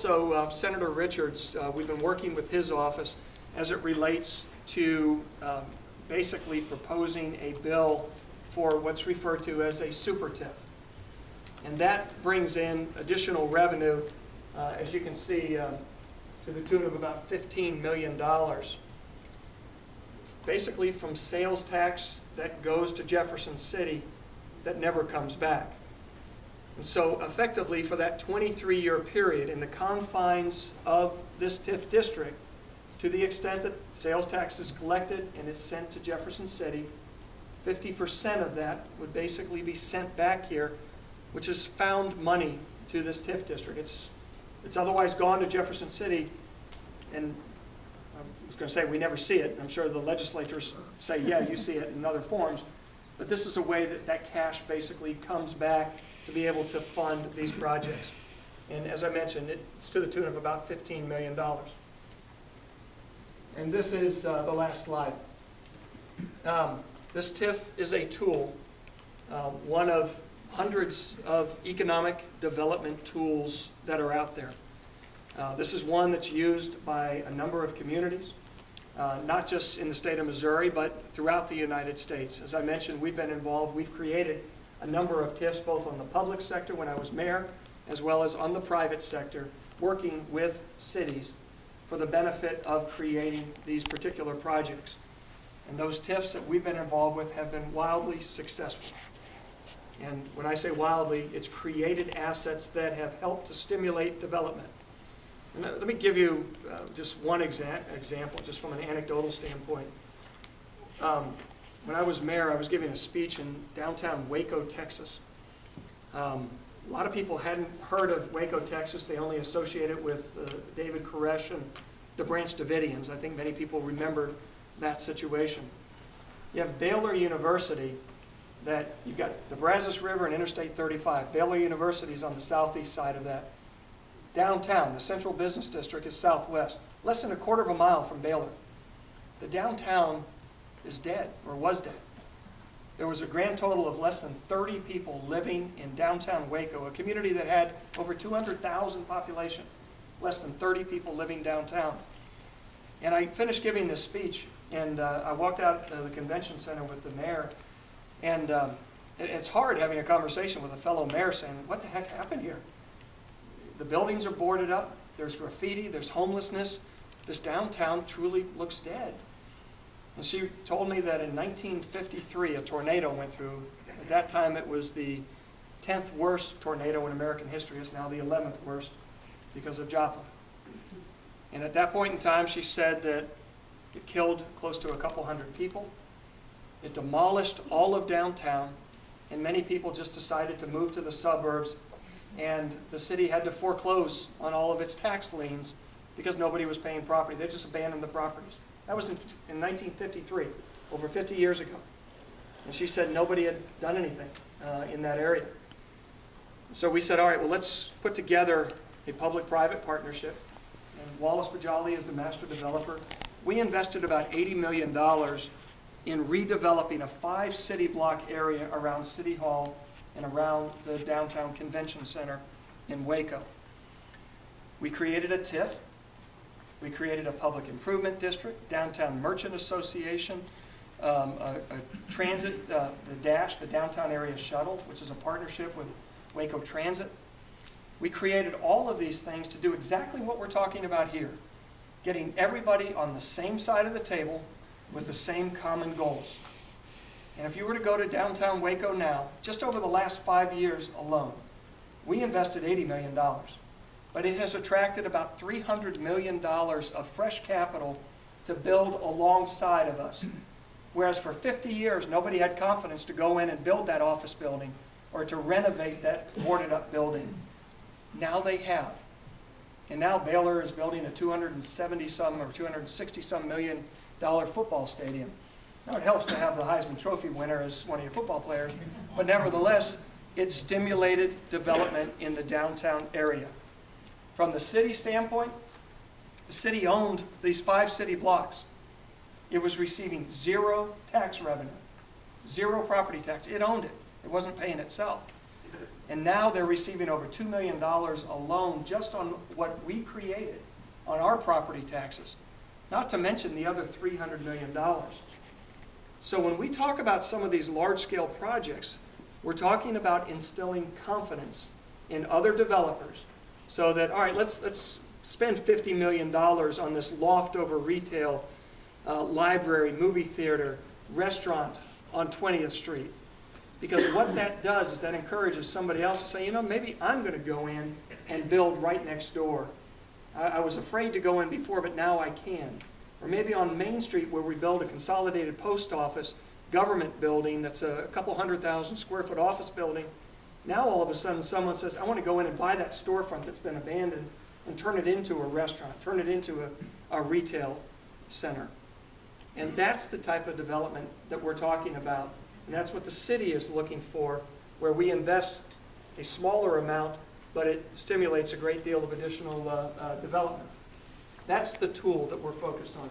So Senator Richards, we've been working with his office as it relates to basically proposing a bill for what's referred to as a super TIF. And that brings in additional revenue, as you can see, to the tune of about $15 million. Basically from sales tax that goes to Jefferson City that never comes back. And so effectively for that 23-year period in the confines of this TIF district, to the extent that sales tax is collected and is sent to Jefferson City, 50% of that would basically be sent back here, which is found money to this TIF district. It's otherwise gone to Jefferson City, and I was going to say we never see it. I'm sure the legislators say, yeah, you see it in other forms. But this is a way that that cash basically comes back to be able to fund these projects. And as I mentioned, it's to the tune of about $15 million. And this is the last slide. This TIF is a tool, one of hundreds of economic development tools that are out there. This is one that's used by a number of communities, not just in the state of Missouri, but throughout the United States. As I mentioned, we've been involved. We've created a number of TIFs, both on the public sector when I was mayor, as well as on the private sector, working with cities for the benefit of creating these particular projects. And those TIFs that we've been involved with have been wildly successful. And when I say wildly, it's created assets that have helped to stimulate development. And let me give you just one example, just from an anecdotal standpoint. When I was mayor, I was giving a speech in downtown Waco, Texas. A lot of people hadn't heard of Waco, Texas. They only associate it with David Koresh and the Branch Davidians. I think many people remember that situation. You have Baylor University, that you've got the Brazos River and Interstate 35. Baylor University is on the southeast side of that. Downtown, the central business district, is southwest, less than a quarter of a mile from Baylor. The downtown is dead, or was dead. There was a grand total of less than 30 people living in downtown Waco, a community that had over 200,000 population, less than 30 people living downtown. And I finished giving this speech, and I walked out of the convention center with the mayor, and it's hard having a conversation with a fellow mayor saying, what the heck happened here? The buildings are boarded up, there's graffiti, there's homelessness. This downtown truly looks dead. And she told me that in 1953, a tornado went through. At that time, it was the 10th worst tornado in American history. It's now the 11th worst because of Joplin. And at that point in time, she said that it killed close to a couple hundred people. It demolished all of downtown, and many people just decided to move to the suburbs, and the city had to foreclose on all of its tax liens because nobody was paying property. They just abandoned the properties. That was in 1953, over 50 years ago. And she said nobody had done anything in that area. So we said, all right, well, let's put together a public-private partnership. And Wallace Bajjali is the master developer. We invested about $80 million in redeveloping a 5-city block area around City Hall and around the downtown convention center in Waco. We created a TIF. We created a public improvement district, downtown merchant association, a transit, the DASH, the downtown area shuttle, which is a partnership with Waco Transit. We created all of these things to do exactly what we're talking about here, getting everybody on the same side of the table with the same common goals. And if you were to go to downtown Waco now, just over the last 5 years alone, we invested $80 million. But it has attracted about $300 million of fresh capital to build alongside of us. Whereas for 50 years, nobody had confidence to go in and build that office building or to renovate that boarded up building. Now they have. And now Baylor is building a 270-some or 260-some million dollar football stadium. Now it helps to have the Heisman Trophy winner as one of your football players, but nevertheless, it stimulated development in the downtown area. From the city standpoint, the city owned these 5 city blocks. It was receiving 0 tax revenue, 0 property tax. It owned it. It wasn't paying itself. And now they're receiving over $2 million alone just on what we created on our property taxes, not to mention the other $300 million. So when we talk about some of these large-scale projects, we're talking about instilling confidence in other developers so that, all right, let's spend $50 million on this loft over retail, library, movie theater, restaurant on 20th Street. Because what that does is that encourages somebody else to say, you know, maybe I'm going to go in and build right next door. I was afraid to go in before, but now I can. Or maybe on Main Street where we build a consolidated post office government building that's a couple 100,000 square foot office building. Now all of a sudden someone says, I want to go in and buy that storefront that's been abandoned and turn it into a restaurant, turn it into a retail center. And that's the type of development that we're talking about. And that's what the city is looking for, where we invest a smaller amount, but it stimulates a great deal of additional development. That's the tool that we're focused on.